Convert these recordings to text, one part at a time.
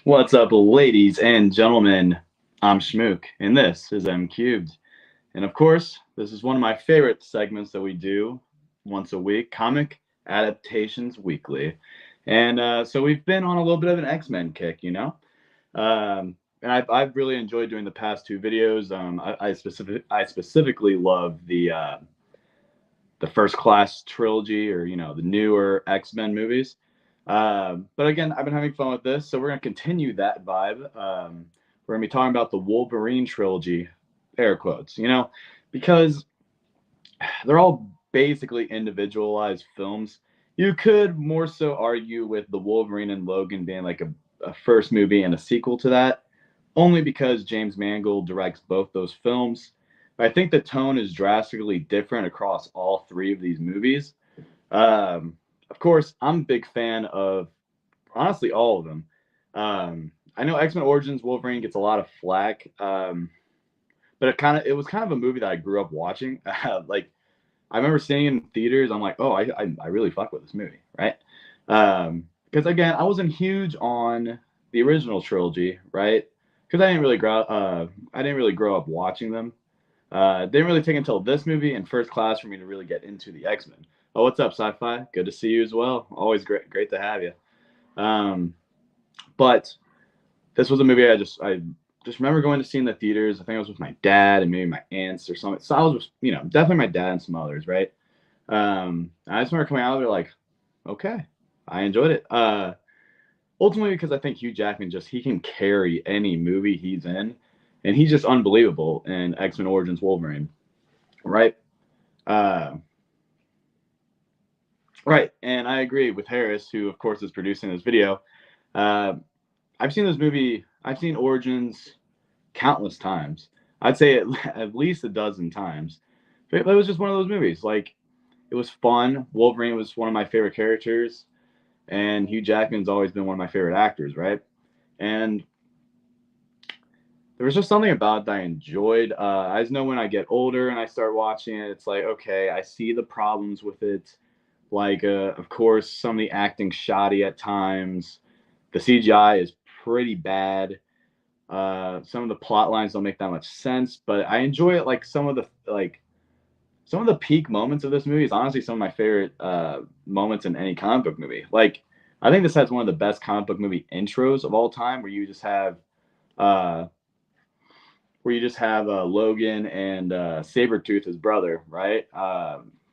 What's up, ladies and gentlemen? I'm Schmook, and this is M Cubed. And of course, this is one of my favorite segments that we do once a week, Comic Adaptations Weekly. And so we've been on a little bit of an X-Men kick, and I've really enjoyed doing the past two videos. I specifically love the First Class trilogy, or the newer X-Men movies. But again, I've been having fun with this, so we're going to continue that vibe. We're going to be talking about the Wolverine trilogy, air quotes, because they're all basically individualized films. You could more so argue with the Wolverine and Logan being like a first movie and a sequel to that, only because James Mangold directs both those films. But I think the tone is drastically different across all three of these movies. Of course, I'm a big fan of honestly all of them. I know X-Men Origins Wolverine gets a lot of flack, but it was kind of a movie that I grew up watching. Like I remember seeing it in theaters. I'm like, oh, I really fuck with this movie, right? Because again, I wasn't huge on the original trilogy, right? Because I didn't really grow up watching them. Didn't really take until this movie and First Class for me to really get into the X-Men. Oh, what's up, Sci-Fi? Good to see you as well. Always great to have you. But this was a movie I just remember going to see in the theaters. I think I was with my dad and maybe my aunts or something. So I was with, definitely my dad and some others, right? I just remember coming out of there like, okay, I enjoyed it. Ultimately because I think Hugh Jackman he can carry any movie he's in, and he's just unbelievable in X-Men Origins Wolverine, right? Right, and I agree with Harris, who of course is producing this video. I've seen this movie. I've seen Origins countless times. I'd say at least a dozen times. But it was just one of those movies. Like, it was fun. Wolverine was one of my favorite characters, and Hugh Jackman's always been one of my favorite actors, right? And there was just something about it that I enjoyed. I just know when I get older and I start watching it, it's like, okay, I see the problems with it. Like, of course, some of the acting shoddy at times. The CGI is pretty bad. Some of the plot lines don't make that much sense, but I enjoy it. Like some of the peak moments of this movie is honestly some of my favorite moments in any comic book movie. Like, I think this has one of the best comic book movie intros of all time, where you just have Logan and Sabretooth, his brother, right?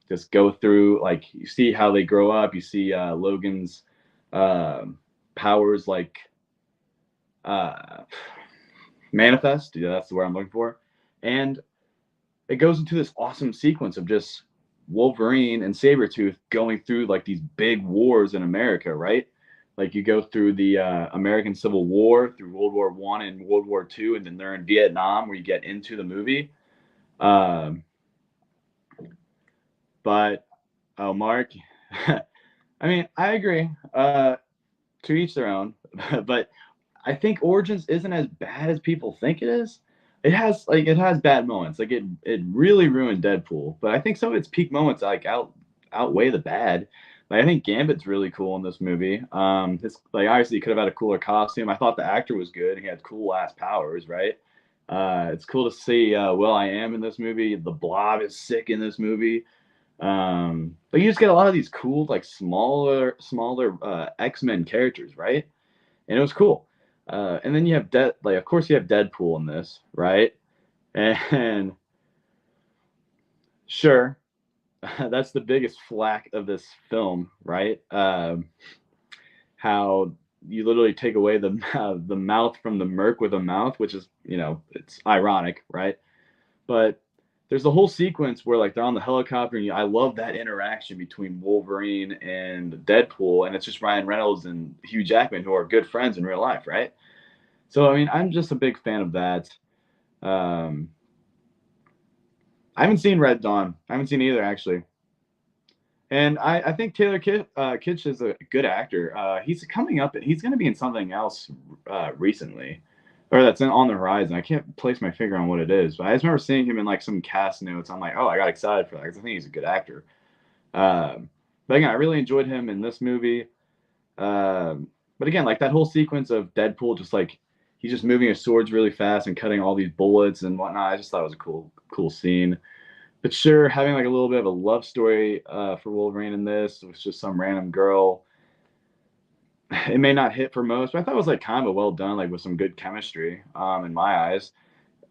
Just go through, like, you see how they grow up. You see Logan's powers, like, manifest. Yeah, that's the word I'm looking for. And it goes into this awesome sequence of just Wolverine and Sabretooth going through like these big wars in America, right? Like, you go through the American Civil War, through World War I and World War II, and then they're in Vietnam, where you get into the movie. But Mark, I mean, I agree. To each their own, but I think Origins isn't as bad as people think it is. It has bad moments. Like, it really ruined Deadpool, but I think some of its peak moments like outweigh the bad. Like, I think Gambit's really cool in this movie. It's like, obviously he could have had a cooler costume. I thought the actor was good. He had cool ass powers, right? It's cool to see will.i.am in this movie. The Blob is sick in this movie. But you just get a lot of these cool, like, smaller X-Men characters, right? And it was cool. And then you have of course you have Deadpool in this, right? And sure, that's the biggest flack of this film, right? How you literally take away the mouth from the merc with a mouth, which is, it's ironic, right? But there's the whole sequence where, like, they're on the helicopter, and I love that interaction between Wolverine and Deadpool, and it's just Ryan Reynolds and Hugh Jackman, who are good friends in real life, right? So, I mean, I'm just a big fan of that. I haven't seen Red Dawn. I haven't seen either, actually. And I think Taylor Kitsch is a good actor. He's coming up. He's going to be in something else recently, or that's on the horizon. I can't place my finger on what it is, but I just remember seeing him in like some cast notes. I'm like, oh, I got excited for that because I think he's a good actor. But again, I really enjoyed him in this movie. but again, like that whole sequence of Deadpool just like he's just moving his swords really fast and cutting all these bullets and whatnot. I just thought it was a cool scene. But sure, having like a little bit of a love story for Wolverine in this with just some random girl, it may not hit for most, but I thought it was like kind of a well done, like with some good chemistry in my eyes.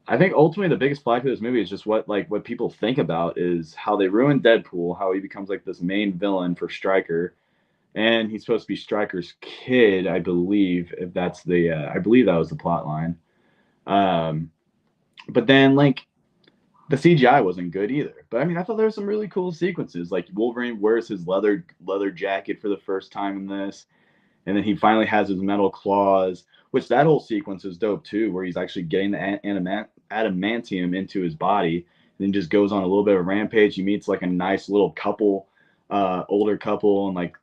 I think ultimately the biggest flaw of this movie is just what people think about is how they ruined Deadpool, how he becomes like this main villain for Stryker, and he's supposed to be Stryker's kid, I believe. If that's the, I believe that was the plot line. Um, but then like the CGI wasn't good either. But I mean, I thought there were some really cool sequences. Like Wolverine wears his leather jacket for the first time in this, and then he finally has his metal claws, which that whole sequence is dope too, where he's actually getting the adamantium into his body, and then just goes on a little bit of a rampage. He meets like a nice little couple, older couple, and like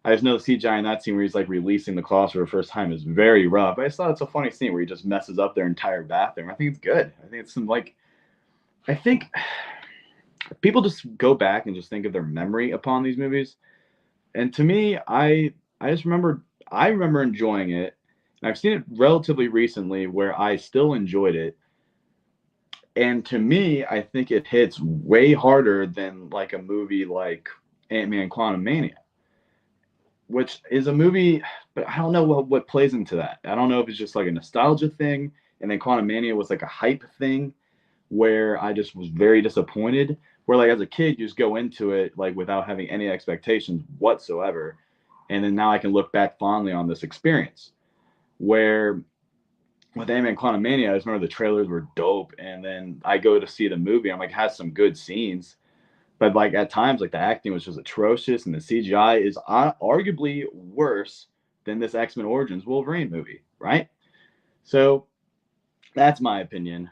I just know the CGI in that scene where he's like releasing the claws for the first time is very rough. I just thought it's a funny scene where he just messes up their entire bathroom. I think it's good. I think it's some like, I think people just go back and just think of their memory upon these movies. And to me, I just remember I remember enjoying it. And I've seen it relatively recently where I still enjoyed it. And to me, I think it hits way harder than like a movie like Ant-Man Quantumania, which is a movie, but I don't know what plays into that. I don't know if it's just like a nostalgia thing, and then Quantumania was like a hype thing where I just was very disappointed. Where like as a kid, you just go into it like without having any expectations whatsoever, and then now I can look back fondly on this experience. Where with Ant-Man Quantumania, I just remember the trailers were dope, and then I go to see the movie. I'm like, has some good scenes, but like at times, like the acting was just atrocious, and the CGI is arguably worse than this X-Men Origins Wolverine movie, right? So that's my opinion.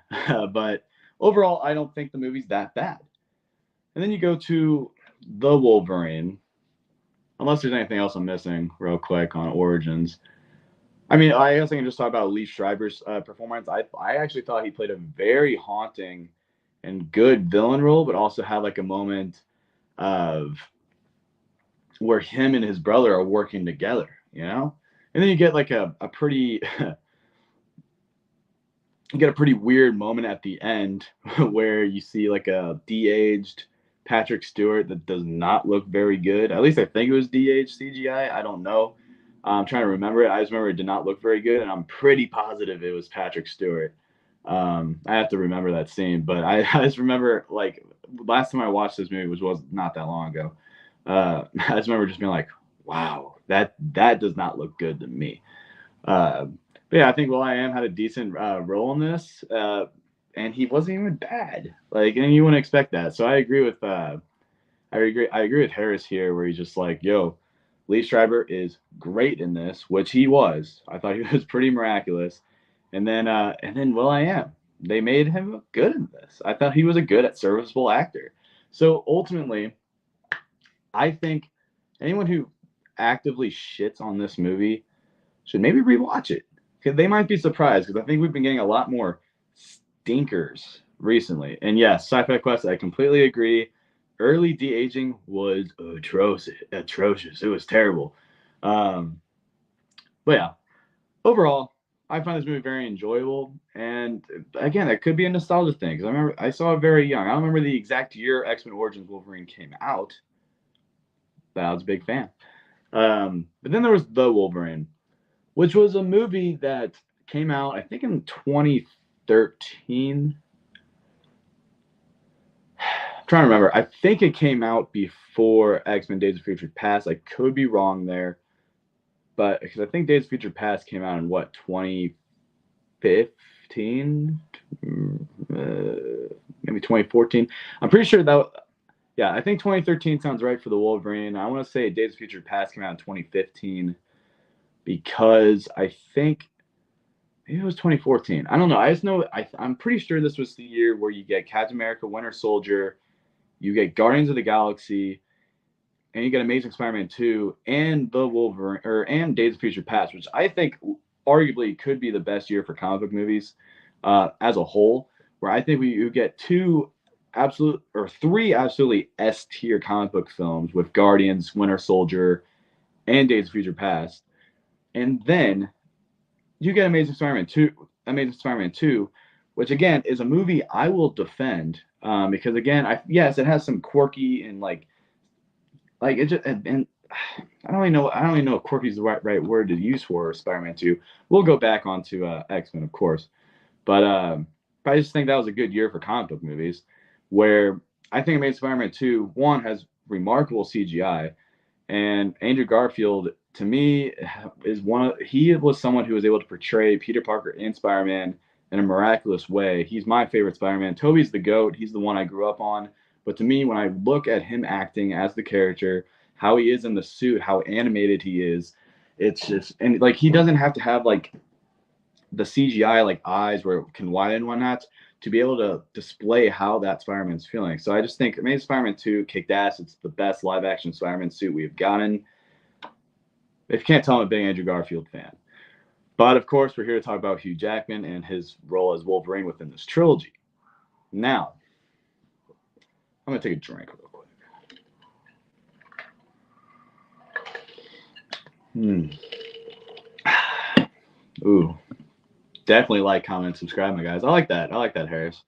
But overall, I don't think the movie's that bad. And then you go to the Wolverine, unless there's anything else I'm missing, real quick on Origins. I mean, I guess I can just talk about Lee Schreiber's performance. I actually thought he played a very haunting and good villain role, but also had like a moment of where him and his brother are working together, you know? And then you get like a pretty you get a pretty weird moment at the end where you see like a de-aged Patrick Stewart that does not look very good. At least I think it was de-aged CGI. I don't know. I'm trying to remember it. I just remember it did not look very good, and I'm pretty positive it was Patrick Stewart. I have to remember that scene, but I just remember like last time I watched this movie was not that long ago. I just remember just being like, "Wow, that does not look good to me." But yeah, I think will.i.am had a decent role in this, and he wasn't even bad. Like, and you wouldn't expect that. So I agree with I agree with Harris here, where he's just like, "Yo, Lee Schreiber is great in this," which he was. I thought he was pretty miraculous. And then will.i.am, they made him good in this. I thought he was a good, serviceable actor. So ultimately, I think anyone who actively shits on this movie should maybe rewatch it, because they might be surprised, because I think we've been getting a lot more stinkers recently. And yes, Sci-Fi Quest, I completely agree. Early de-aging was atrocious. It was terrible. Um, but yeah, overall, I find this movie very enjoyable. And again, that could be a nostalgia thing, because I remember I saw it very young. I don't remember the exact year X-Men Origins Wolverine came out, but I was a big fan. But then there was The Wolverine, which was a movie that came out, I think, in 2013. I'm trying to remember. I think it came out before X-Men Days of Future Past. I could be wrong there. But because I think Days of Future Past came out in what, 2015? Maybe 2014. I'm pretty sure that, yeah, I think 2013 sounds right for the Wolverine. I want to say Days of Future Past came out in 2015, because I think maybe it was 2014. I don't know. I just know I'm pretty sure this was the year where you get Captain America, Winter Soldier, you get Guardians of the Galaxy, and you get Amazing Spider-Man 2 and the Wolverine and Days of Future Past, which I think arguably could be the best year for comic book movies as a whole. Where I think you get three absolutely S tier comic book films with Guardians, Winter Soldier, and Days of Future Past. And then you get Amazing Spider-Man 2, which again is a movie I will defend because again, yes, it has some quirky and like it just and I don't even know if quirky is the right word to use for Spider-Man 2. We'll go back onto X-Men, of course, but I just think that was a good year for comic book movies, where I think Amazing Spider-Man 2 one has remarkable CGI, and Andrew Garfield to me he was someone who was able to portray Peter Parker and Spider-Man in a miraculous way. He's my favorite Spider-Man. Toby's the GOAT. He's the one I grew up on. But to me, when I look at him acting as the character, how he is in the suit, how animated he is, it's just and like he doesn't have to have like the CGI like eyes where it can widen and whatnot to be able to display how that Spider-Man's feeling. So I just think Amazing Spider-Man 2 kicked ass. It's the best live action Spider-Man suit we've gotten. If you can't tell, I'm a big Andrew Garfield fan. But of course, we're here to talk about Hugh Jackman and his role as Wolverine within this trilogy. Now, I'm going to take a drink real quick. Ooh. Definitely like, comment, subscribe, my guys. I like that, Harris.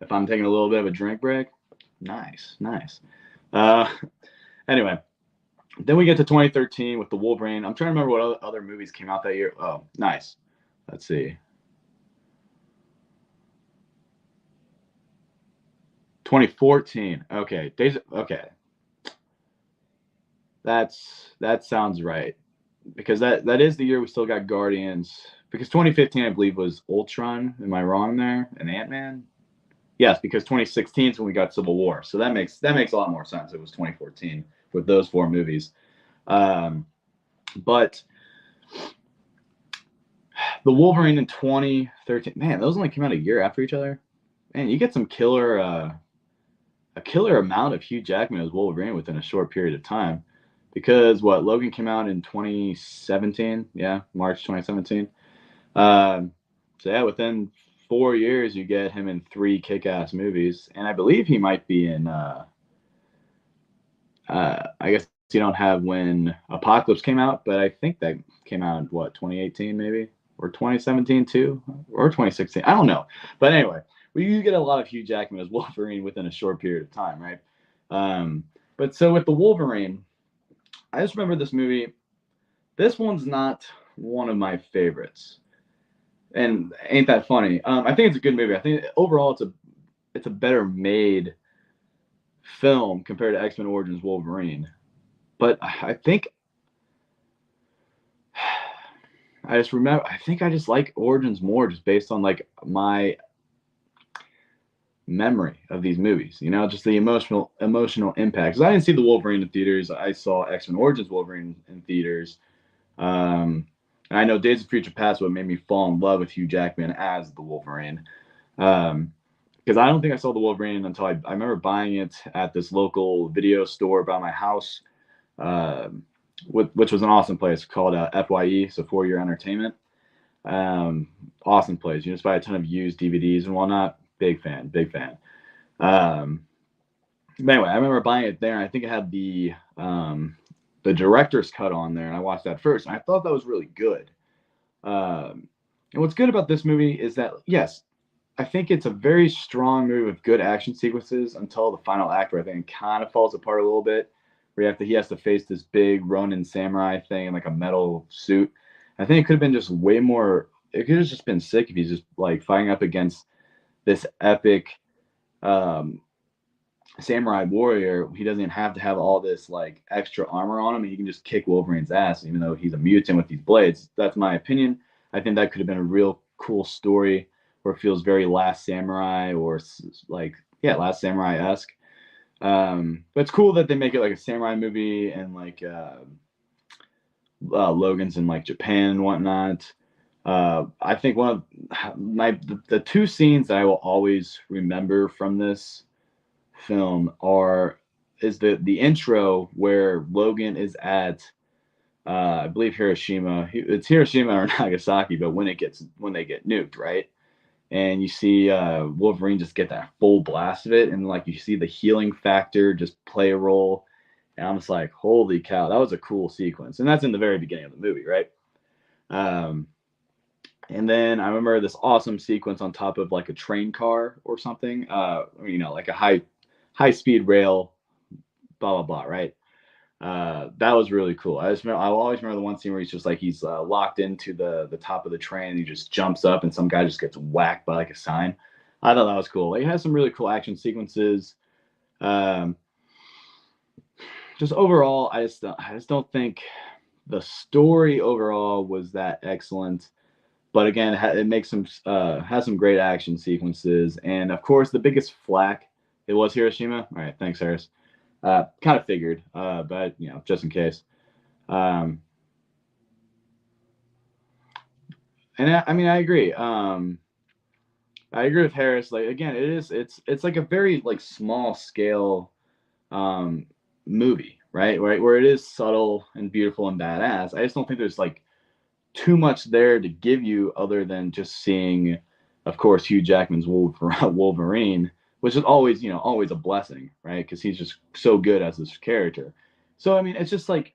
If I'm taking a little bit of a drink break, nice. Anyway, then we get to 2013 with the Wolverine. I'm trying to remember what other movies came out that year. Oh, nice. Let's see. 2014. Okay. Okay. That sounds right. Because that is the year we still got Guardians. Because 2015, I believe, was Ultron. Am I wrong there? And Ant-Man? Yes, because 2016 is when we got Civil War. So that makes a lot more sense. It was 2014 with those four movies. But the Wolverine in 2013, man, those only came out a year after each other. Man, you get some a killer amount of Hugh Jackman as Wolverine within a short period of time. Because Logan came out in 2017, yeah, March 2017. So yeah, within 4 years, you get him in 3 kick-ass movies, and I believe he might be in. I guess you don't have when Apocalypse came out, but I think that came out in 2018 maybe, or 2017 too, or 2016. I don't know, but anyway, you get a lot of Hugh Jackman as Wolverine within a short period of time, right? But so with the Wolverine, I just remember this movie. This one's not one of my favorites. And ain't that funny? I think it's a good movie. I think overall it's a better made film compared to X-Men Origins Wolverine. But I think I think I just like Origins more just based on like my memory of these movies, just the emotional impact. Because I didn't see the Wolverine in theaters. I saw X-Men Origins Wolverine in theaters. And I know Days of Future Past what made me fall in love with Hugh Jackman as the Wolverine. Because I don't think I saw the Wolverine until I remember buying it at this local video store by my house, which was an awesome place called FYE, so For Your Entertainment. Awesome place. You just buy a ton of used DVDs and whatnot. Big fan. But anyway, I remember buying it there, and I think it had the director's cut on there, and I watched that first, and I thought that was really good. And what's good about this movie is that, yes, I think it's a very strong movie with good action sequences until the final act, where I think it kind of falls apart a little bit, where he has to face this big Ronin samurai thing in like a metal suit. I think it could have been just way more. It could have just been sick if he's just like fighting up against this epic samurai warrior. He doesn't even have to have all this like extra armor on him. He can just kick Wolverine's ass, even though he's a mutant with these blades. That's my opinion. I think that could have been a real cool story where it feels very Last Samurai or like, yeah, Last Samurai-esque. But it's cool that they make it like a samurai movie, and like Logan's in like Japan and whatnot. I think one of the 2 scenes that I will always remember from this film is the intro where Logan is at I believe Hiroshima. It's Hiroshima or Nagasaki, but when they get nuked, right? And you see Wolverine just get that full blast of it, and like you see the healing factor just play a role, and I'm just like, holy cow, that was a cool sequence. And that's in the very beginning of the movie, right? Um, and then I remember this awesome sequence on top of like a train car or something. Like a high speed rail, blah blah blah, right? That was really cool. I'll always remember the one scene where he's locked into the top of the train and he just jumps up and some guy just gets whacked by like a sign. I thought that was cool. Like, it has some really cool action sequences. Um, just overall, I just don't think the story overall was that excellent. But again, it makes some has some great action sequences, and of course, the biggest flack it was Hiroshima. All right, thanks, Harris. Kind of figured, but just in case. Um, and I mean, I agree. I agree with Harris. Like, again, it's like a very like small scale um, movie, right? Where it is subtle and beautiful and badass. I just don't think there's like too much there to give you other than just seeing, of course, Hugh Jackman's Wolverine, which is always a blessing, right? Because he's just so good as this character. So I mean, it's just like,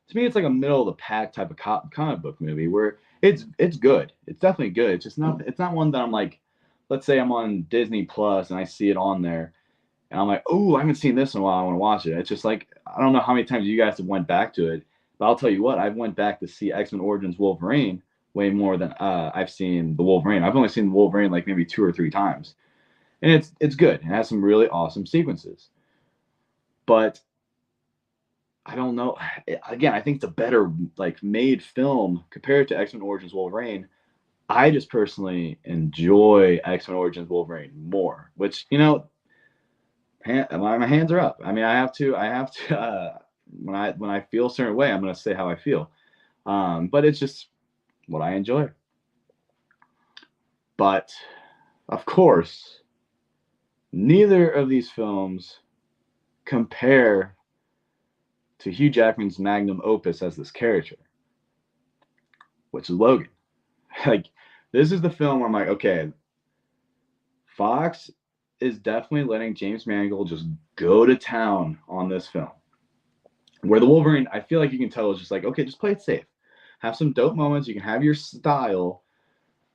to me, it's like a middle of the pack type of comic book movie where it's good. It's definitely good. It's not one that I'm like, let's say I'm on Disney Plus and I see it on there and I'm like, oh, I haven't seen this in a while. I want to watch it. It's just like, I don't know how many times you guys have went back to it, but I'll tell you what, I went back to see X-Men Origins Wolverine way more than I've seen the Wolverine. I've only seen the Wolverine like maybe 2 or 3 times, and it's good. It has some really awesome sequences, but I don't know. Again, I think it's a better like made film compared to X-Men Origins Wolverine. I just personally enjoy X-Men Origins Wolverine more, which my hands are up. I mean, I have to. When I feel a certain way, I'm gonna say how I feel. But it's just what I enjoy. But of course, neither of these films compare to Hugh Jackman's magnum opus as this character, which is Logan. Like, this is the film where I'm like, okay, Fox is definitely letting James Mangold just go to town on this film. Where the Wolverine, I feel like you can tell is just like, okay, just play it safe. Have some dope moments. You can have your style,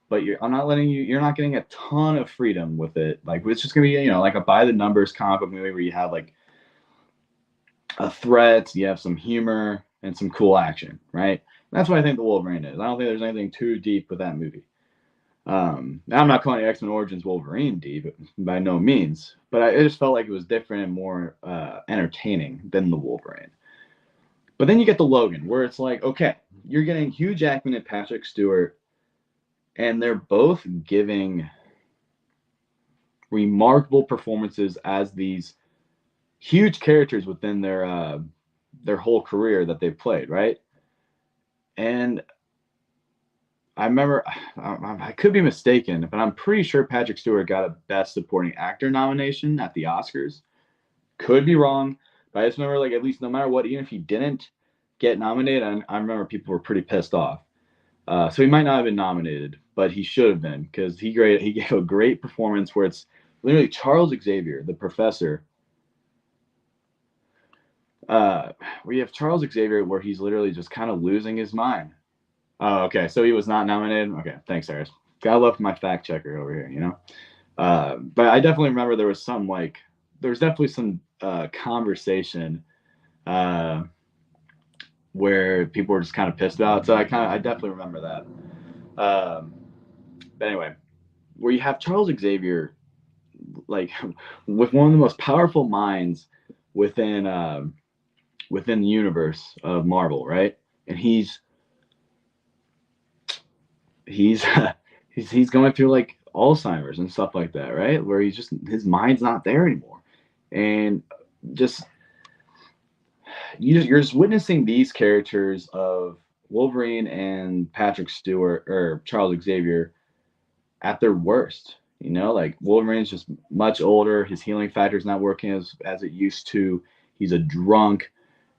but I'm not letting you. You're not getting a ton of freedom with it. Like, it's just gonna be like a by the numbers comic book movie where you have like a threat, you have some humor, and some cool action, right? That's what I think the Wolverine is. I don't think there's anything too deep with that movie. I'm not calling X-Men Origins Wolverine deep by no means, but I just felt like it was different and more entertaining than the Wolverine. But then you get the Logan, where it's like, okay, you're getting Hugh Jackman and Patrick Stewart, and they're both giving remarkable performances as these huge characters within their whole career that they've played, right? And I remember, I could be mistaken, but I'm pretty sure Patrick Stewart got a Best Supporting Actor nomination at the Oscars. Could be wrong, but I just remember, like, at least no matter what, even if he didn't get nominated, I remember people were pretty pissed off. So he might not have been nominated, but he should have been, because he gave a great performance where it's literally Charles Xavier, the professor. We have Charles Xavier where he's literally just kind of losing his mind. Oh, okay. So he was not nominated. Okay, thanks, Harris. Gotta love my fact checker over here. But I definitely remember there was definitely some conversation where people were just kind of pissed about. So I definitely remember that. But anyway, where you have Charles Xavier, like, with one of the most powerful minds within the universe of Marvel, right? And he's he's he's going through like Alzheimer's and stuff like that, right? Where his mind's not there anymore, and just you're just witnessing these characters of Wolverine and Patrick Stewart or Charles Xavier at their worst. Like, Wolverine's just much older. His healing factor is not working as it used to. He's a drunk,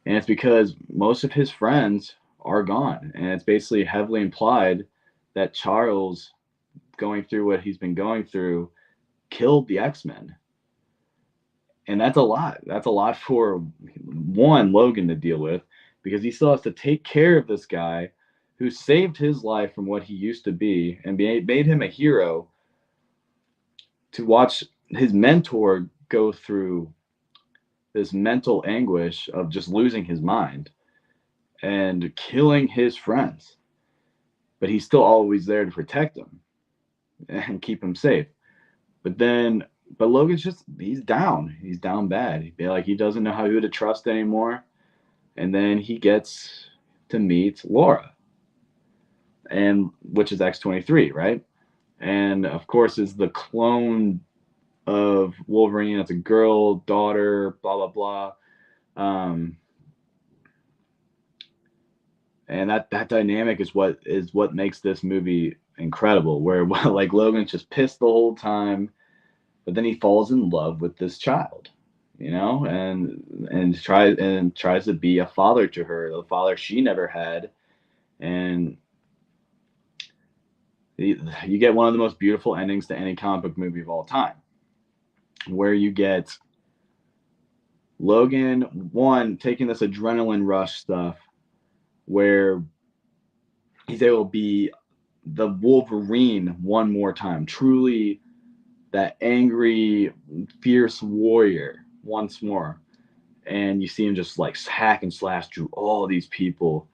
and it's because most of his friends are gone, and it's basically heavily implied that Charles, going through what he's been going through, killed the X-Men. And that's a lot. That's a lot for one Logan to deal with, because he still has to take care of this guy who saved his life from what he used to be and made him a hero, to watch his mentor go through this mental anguish of just losing his mind and killing his friends. But he's still always there to protect him and keep him safe. But then, but Logan's just, he's down. He's down bad. He doesn't know who to trust anymore. And then he gets to meet Laura, and which is X-23, right? And of course, is the clone of Wolverine. It's a girl, daughter, blah blah blah. And that dynamic is what makes this movie incredible. Where like Logan's just pissed the whole time, but then he falls in love with this child, and tries to be a father to her, the father she never had, and you get one of the most beautiful endings to any comic book movie of all time, where you get Logan, one, taking this adrenaline rush stuff, where he's able to be the Wolverine one more time, truly that angry, fierce warrior once more. And you see him just like hack and slash through all these people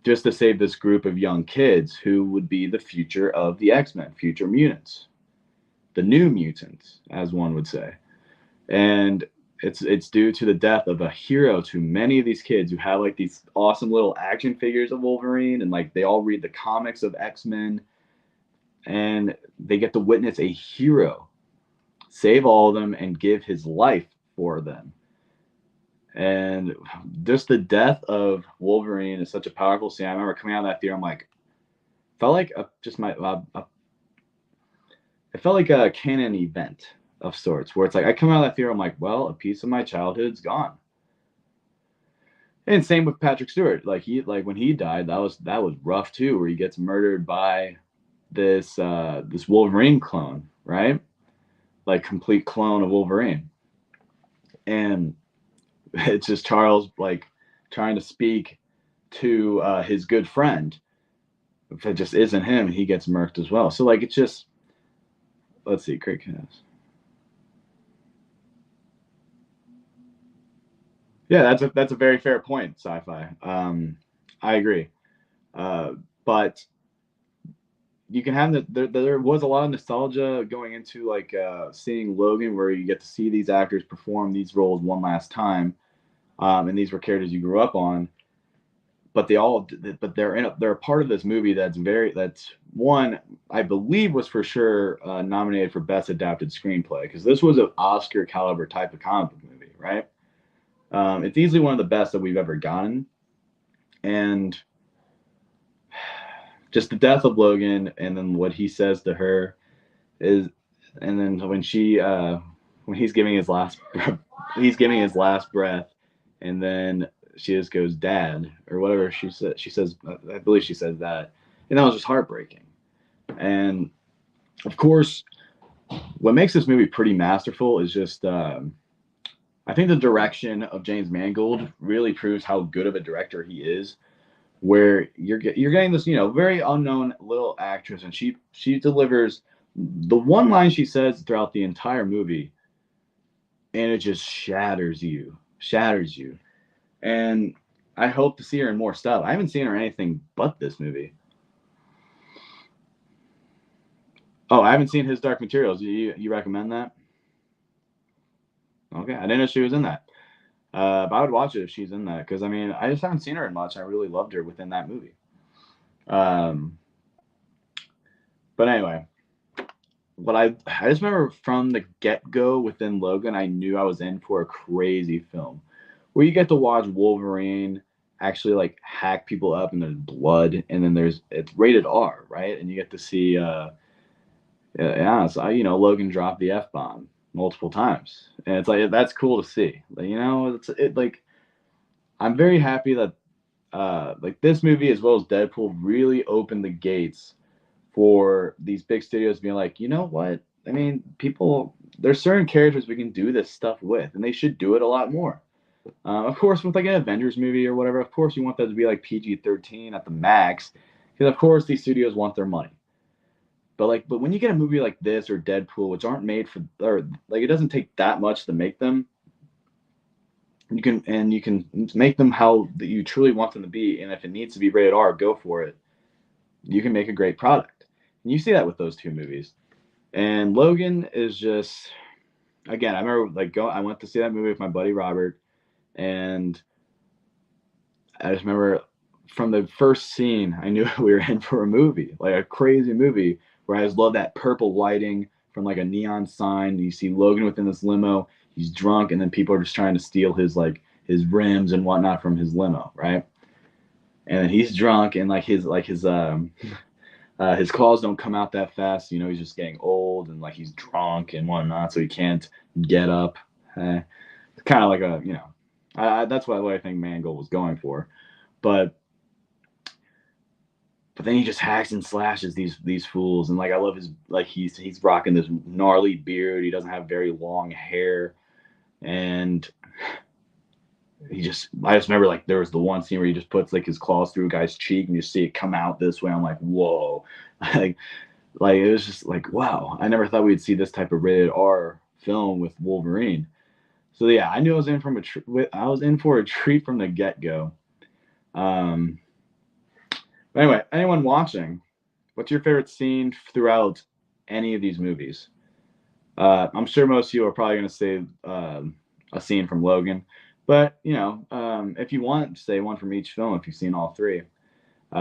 just to save this group of young kids who would be the future of the X-Men, future mutants, the new mutants, as one would say. And it's due to the death of a hero to many of these kids who have like these awesome little action figures of Wolverine, and like they all read the comics of X-Men, and they get to witness a hero save all of them and give his life for them. And just the death of Wolverine is such a powerful scene. I remember coming out of that theater, I'm like, felt like it felt like a canon event of sorts, where it's like I come out of that theater, I'm like, well, a piece of my childhood's gone. And same with Patrick Stewart. Like when he died, that was rough too, where he gets murdered by this Wolverine clone, right? Like complete clone of Wolverine. And it's just Charles like trying to speak to his good friend. If it just isn't him, he gets murked as well. So like it's just, let's see, Craig Cass. Yeah, that's a very fair point, sci-fi. I agree. But you can have there was a lot of nostalgia going into like seeing Logan, where you get to see these actors perform these roles one last time, and these were characters you grew up on. But they're a part of this movie that's one I believe was for sure nominated for best adapted screenplay, because this was an Oscar caliber type of comic book movie, right? It's easily one of the best that we've ever gotten, and just the death of Logan, and then what he says to her is, and then when he's giving his last breath, and then she just goes, "Dad," or whatever she said. She says, I believe she says that, and that was just heartbreaking. And of course, what makes this movie pretty masterful is just, I think the direction of James Mangold really proves how good of a director he is. Where you're getting this, very unknown little actress, and she delivers the one line she says throughout the entire movie, and it just shatters you. And I hope to see her in more stuff. I haven't seen her in anything but this movie. Oh, I haven't seen his Dark Materials. You recommend that? Okay, I didn't know she was in that. But I would watch it if she's in that, because I mean, I just haven't seen her in much. I really loved her within that movie. But anyway, what I just remember from the get-go within Logan, I knew I was in for a crazy film, where you get to watch Wolverine actually like hack people up, and there's blood, and then it's rated R, right? And you get to see, Logan drop the F-bomb multiple times, and it's like that's cool to see. Like, I'm very happy that like this movie, as well as Deadpool, really opened the gates for these big studios being like, you know what? I mean, there's certain characters we can do this stuff with, and they should do it a lot more. Of course, with like an Avengers movie or whatever, of course you want that to be like PG-13 at the max, Because of course these studios want their money. But when you get a movie like this or Deadpool, which aren't made for, or like it doesn't take that much to make them, you can make them how that you truly want them to be, and if it needs to be rated R, go for it. You can make a great product, and you see that with those two movies. And Logan is just, again, I remember I went to see that movie with my buddy Robert, and I just remember from the first scene, I knew we were in for a movie, like a crazy movie, where I just love that purple lighting from like a neon sign. You see Logan within this limo. He's drunk, and then people are just trying to steal his rims and whatnot from his limo, right? And then he's drunk, and his calls don't come out that fast. You know, he's just getting old, and like he's drunk and whatnot, so he can't get up. It's kind of like that's what I think Mangold was going for, but then he just hacks and slashes these fools, and like I love his he's rocking this gnarly beard. He doesn't have very long hair, and I just remember like there was the one scene where he just puts like his claws through a guy's cheek, and you see it come out this way. I'm like, whoa, like it was just like, wow, I never thought we'd see this type of rated R film with Wolverine. So yeah, I knew I was I was in for a treat from the get go. But anyway, anyone watching, what's your favorite scene throughout any of these movies? I'm sure most of you are probably going to say a scene from Logan, but if you want, say one from each film if you've seen all three,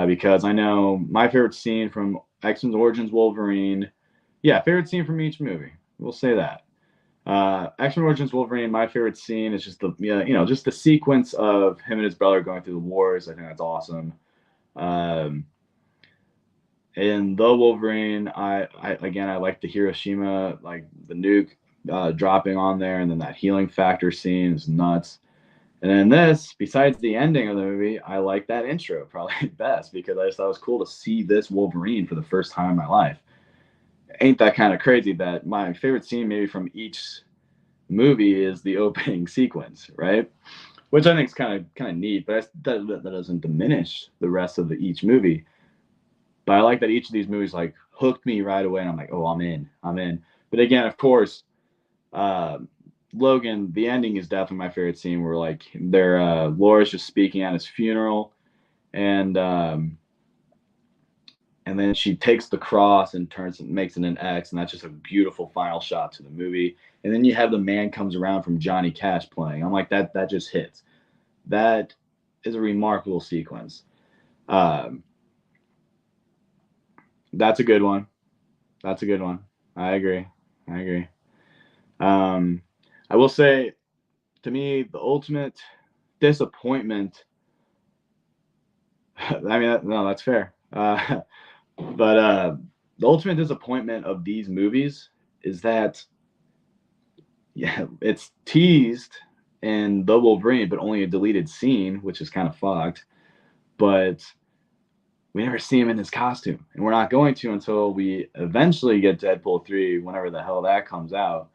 because I know my favorite scene from X-Men Origins Wolverine. Yeah, favorite scene from each movie. We'll say that. X-Men Origins Wolverine. My favorite scene is just just the sequence of him and his brother going through the wars. I think that's awesome. In the Wolverine, I like the Hiroshima, like the nuke dropping on there, and then that healing factor scene is nuts. And then this, besides the ending of the movie, I like that intro probably best because I just thought it was cool to see this Wolverine for the first time in my life. Ain't that kind of crazy that my favorite scene maybe from each movie is the opening sequence, right? Which I think is kind of neat, but that doesn't diminish the rest of each movie. But I like that each of these movies like hooked me right away, and I'm like, oh, I'm in. But again, of course, Logan, the ending is definitely my favorite scene where like Laura's just speaking at his funeral, and then she takes the cross and makes it an X, and that's just a beautiful final shot to the movie. And then you have the man comes around from Johnny Cash playing. I'm like, that just hits. That is a remarkable sequence. That's a good one. That's a good one. I agree. I will say, to me, the ultimate disappointment. I mean, no, that's fair. But the ultimate disappointment of these movies is that, yeah, it's teased in The Wolverine, but only a deleted scene, which is kind of fucked. But we never see him in his costume, and we're not going to until we eventually get Deadpool 3, whenever the hell that comes out.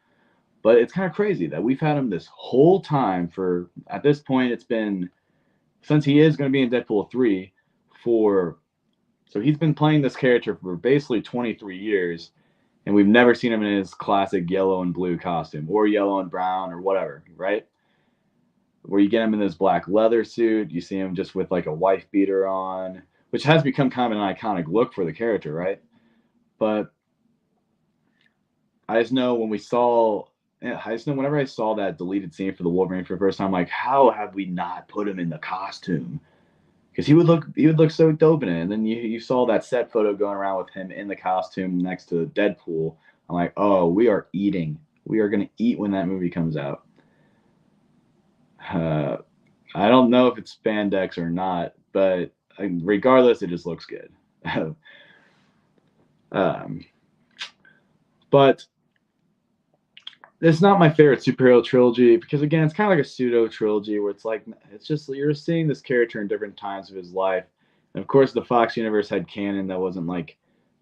But it's kind of crazy that we've had him this whole time for, at this point, it's been, since he is going to be in Deadpool 3, so he's been playing this character for basically 23 years, and we've never seen him in his classic yellow and blue costume, or yellow and brown, or whatever, right? Where you get him in this black leather suit, you see him just with like a wife beater on, which has become kind of an iconic look for the character, right? But I just know whenever I saw that deleted scene for the Wolverine for the first time, like, how have we not put him in the costume? Because he would look so dope in it. And then you saw that set photo going around with him in the costume next to Deadpool. I'm like, oh, we are eating. We are gonna eat when that movie comes out. I don't know if it's spandex or not, but regardless, it just looks good. But it's not my favorite superhero trilogy because, again, it's kind of like a pseudo trilogy where it's just you're seeing this character in different times of his life. And of course, the Fox universe had canon that wasn't like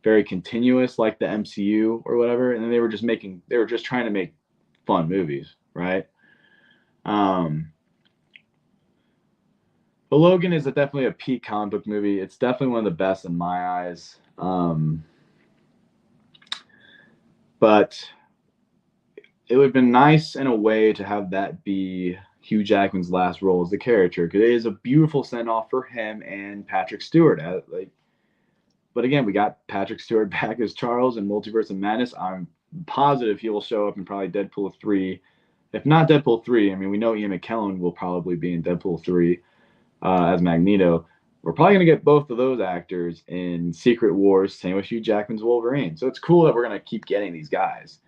very continuous like the MCU or whatever, and then they were just trying to make fun movies, right? But Logan is definitely a peak comic book movie. It's definitely one of the best in my eyes. But it would have been nice in a way to have that be Hugh Jackman's last role as the character, because it is a beautiful send off for him and Patrick Stewart. But again, we got Patrick Stewart back as Charles in Multiverse of Madness. I'm positive he will show up in probably Deadpool 3. If not Deadpool 3, I mean, we know Ian McKellen will probably be in Deadpool 3 as Magneto. We're probably going to get both of those actors in Secret Wars, same with Hugh Jackman's Wolverine. So it's cool that we're going to keep getting these guys.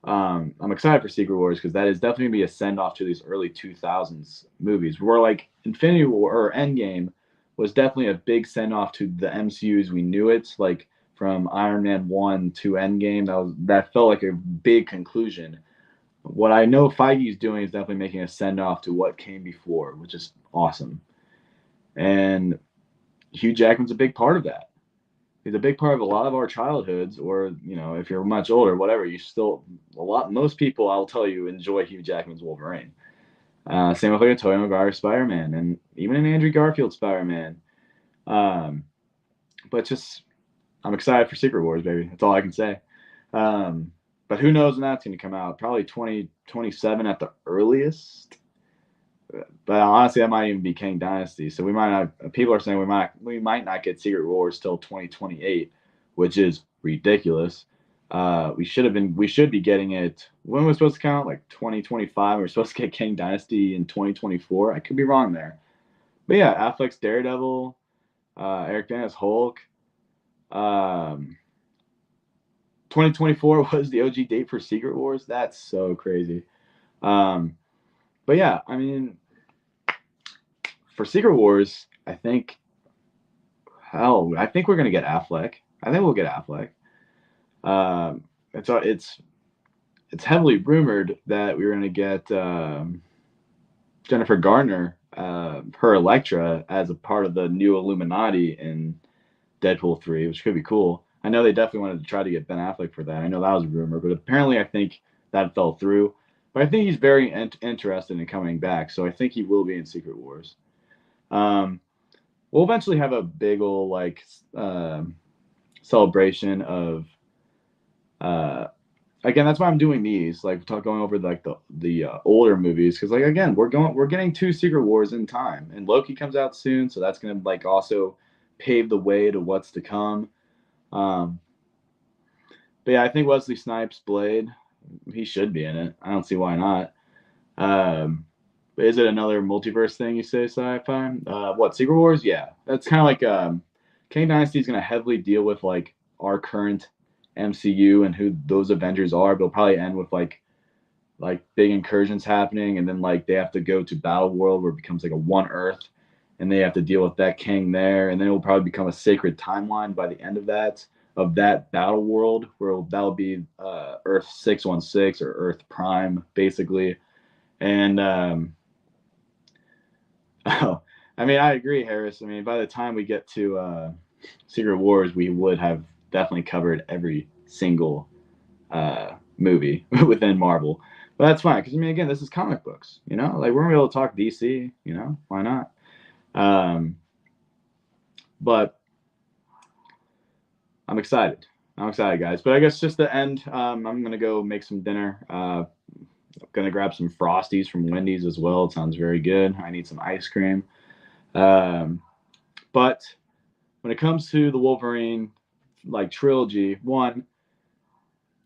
I'm excited for Secret Wars because that is definitely going to be a send off to these early 2000s movies. Where like Infinity War or Endgame was definitely a big send off to the MCU as we knew it, like from Iron Man 1 to Endgame. That felt like a big conclusion. What I know Feige's doing is definitely making a send off to what came before, which is awesome. And Hugh Jackman's a big part of that. He's a big part of a lot of our childhoods, or if you're much older, whatever. You still most people, I'll tell you, enjoy Hugh Jackman's Wolverine. Same with like a Tobey Maguire Spider-Man, and even an Andrew Garfield Spider-Man. But just, I'm excited for Secret Wars, baby. That's all I can say. But who knows when that's going to come out? Probably 2027 at the earliest. But honestly, that might even be Kang Dynasty. So we might not. People are saying we might not get Secret Wars till 2028, which is ridiculous. We should be getting it. When was supposed to come out? Like 2025. We're supposed to get Kang Dynasty in 2024. I could be wrong there. But yeah, Affleck's Daredevil, Eric Bana's Hulk. 2024 was the OG date for Secret Wars. That's so crazy. But yeah, I mean, for Secret Wars, I think we're gonna get Affleck. I think we'll get Affleck. It's heavily rumored that we were gonna get Jennifer Garner, her Elektra, as a part of the new Illuminati in Deadpool 3, which could be cool. I know they definitely wanted to try to get Ben Affleck for that. I know that was a rumor, but apparently I think that fell through. But I think he's very interested in coming back, so I think he will be in Secret Wars. We'll eventually have a big old celebration of. Again, that's why I'm doing these, like going over like the older movies, because like again we're getting 2 Secret Wars in time, and Loki comes out soon, so that's gonna like also pave the way to what's to come. But yeah, I think Wesley Snipes' Blade, he should be in it. I don't see why not. But is it another multiverse thing you say, sci-fi? What, Secret Wars? Yeah, that's kind of like Kang Dynasty is going to heavily deal with like our current MCU and who those Avengers are. But it'll probably end with like big incursions happening, and then like they have to go to Battle World where it becomes like a One Earth, and they have to deal with that Kang there, and then it will probably become a sacred timeline by the end of that Battle World, where that'll be Earth 616 or Earth Prime basically, and oh, I mean, I agree, Harris. I mean, by the time we get to Secret Wars, we would have definitely covered every single movie within Marvel. But that's fine, because I mean, again, this is comic books. Like we're gonna be able to talk DC. Why not? But I'm excited. Guys. But I guess just to end, I'm gonna go make some dinner. I'm gonna grab some Frosties from Wendy's as well. It sounds very good. I need some ice cream. But when it comes to the Wolverine trilogy, one,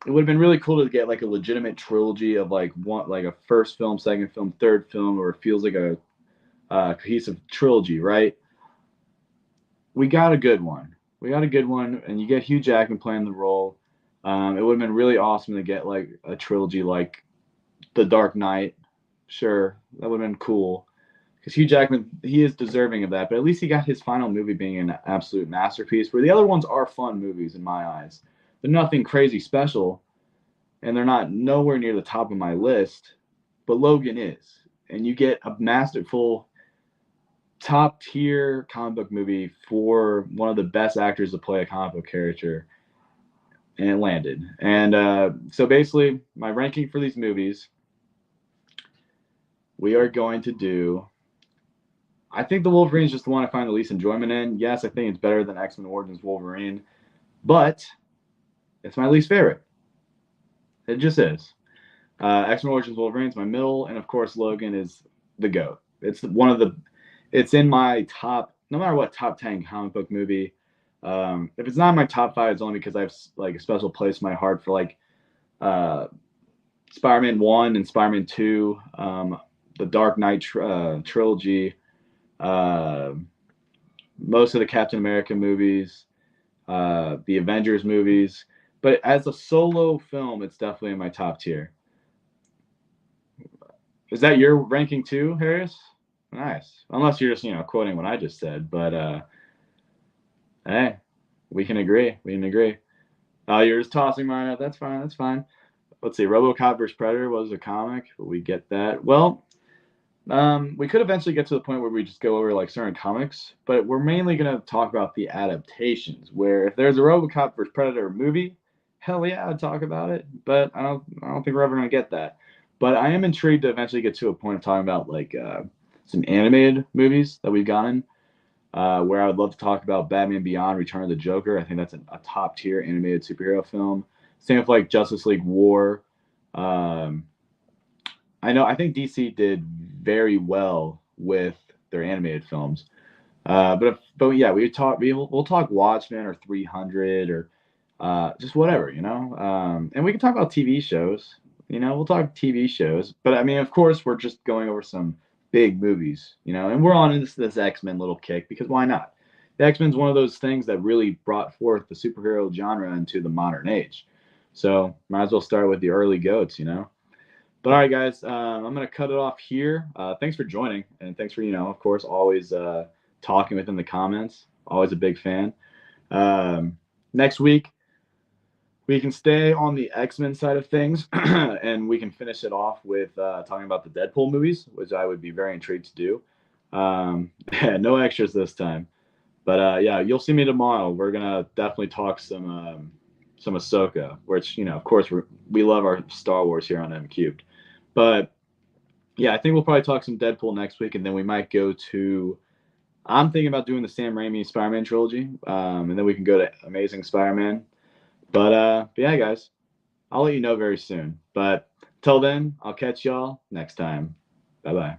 it would have been really cool to get like a legitimate trilogy of like a first film, second film, third film, or it feels like a cohesive trilogy, right? We got a good one. And you get Hugh Jackman playing the role. It would have been really awesome to get like a trilogy like The Dark Knight. Sure, that would have been cool. Because Hugh Jackman, he is deserving of that. But at least he got his final movie being an absolute masterpiece, where the other ones are fun movies in my eyes. They're nothing crazy special, and they're not nowhere near the top of my list. But Logan is. And you get a masterful, top-tier comic book movie for one of the best actors to play a comic book character. And it landed. And so basically, my ranking for these movies, we are going to do I think the Wolverine is just the one I find the least enjoyment in. Yes, I think it's better than X-Men Origins Wolverine, but it's my least favorite. It just is. X-Men Origins Wolverine is my middle, and of course Logan is the GOAT. It's one of the. It's in my top, no matter what, top 10 comic book movie. If it's not in my top 5, it's only because I have like a special place in my heart for like uh, Spider-Man 1 and Spider-Man 2, the Dark Knight trilogy, uh, most of the Captain America movies, the Avengers movies. But as a solo film, it's definitely in my top tier. Is that your ranking too, Harris? Nice. Unless you're just, quoting what I just said. But hey, we can agree. We can agree. You're just tossing mine up. That's fine. That's fine. Let's see. RoboCop vs. Predator was a comic. We get that. Well, we could eventually get to the point where we just go over like certain comics, but we're mainly gonna talk about the adaptations. Where if there's a RoboCop vs. Predator movie, hell yeah, I'd talk about it. But I don't think we're ever gonna get that. But I am intrigued to eventually get to a point of talking about like some animated movies that we've gotten. Where I would love to talk about Batman Beyond: Return of the Joker. I think that's a top tier animated superhero film. Same with like Justice League War. Um, I think DC did very well with their animated films. But yeah, we'll talk Watchmen or 300 or just whatever, and we can talk about TV shows. We'll talk TV shows. But I mean, of course, we're just going over some big movies, and we're on this X-Men little kick because why not? The X-Men's one of those things that really brought forth the superhero genre into the modern age. So might as well start with the early goats. But all right, guys, I'm gonna cut it off here. Thanks for joining, and thanks for of course, always talking within the comments. Always a big fan. Next week we can stay on the X-Men side of things, and we can finish it off with talking about the Deadpool movies, which I would be very intrigued to do. No extras this time, but yeah, you'll see me tomorrow. We're gonna definitely talk some Ahsoka, which of course we love our Star Wars here on M Cubed. But yeah, I think we'll probably talk some Deadpool next week, and then we might go to. I'm thinking about doing the Sam Raimi Spider-Man trilogy, and then we can go to Amazing Spider-Man. But yeah, guys, I'll let you know very soon. But till then, I'll catch y'all next time. Bye bye.